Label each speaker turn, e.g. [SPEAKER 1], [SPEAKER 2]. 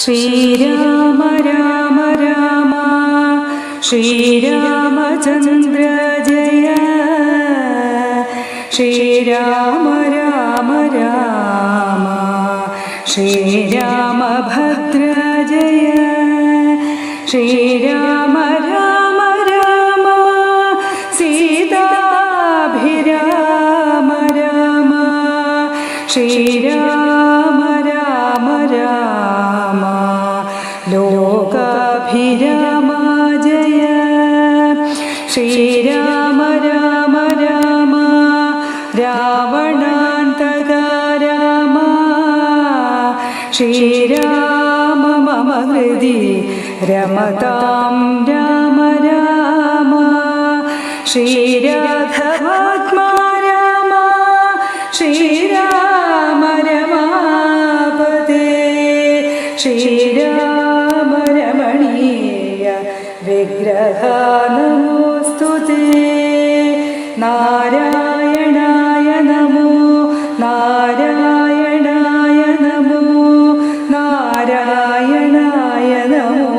[SPEAKER 1] ശ്രീരാമ രാമ രാമ ശ്രീരാമചന്ദ്ര ജയ ശ്രീരാമ രാമ രാമ ശ്രീരാമഭദ്ര ജയ ശ്രീരാമ രാമ രാമ സീതാഭിരാമ രാമ ശ്രീരാമ രാമ രാമ ലോകാഭിരാമ ജയ ശ്രീരാമ രാമ രാമ രാവണാന്തക രാമ ശ്രീരാമ മമ ഹൃദി രമതാം രാമ രാമ ശ്രീരാഘവാത്മാ രാമ ശ്രീരാമ രമാപതേ ശ്രീരാമ രമണീയ വിഗ്രഹ നമോസ്തുതേ നാരായണായ നമോ നാരായണായ നമോ നാരായണായ നമോ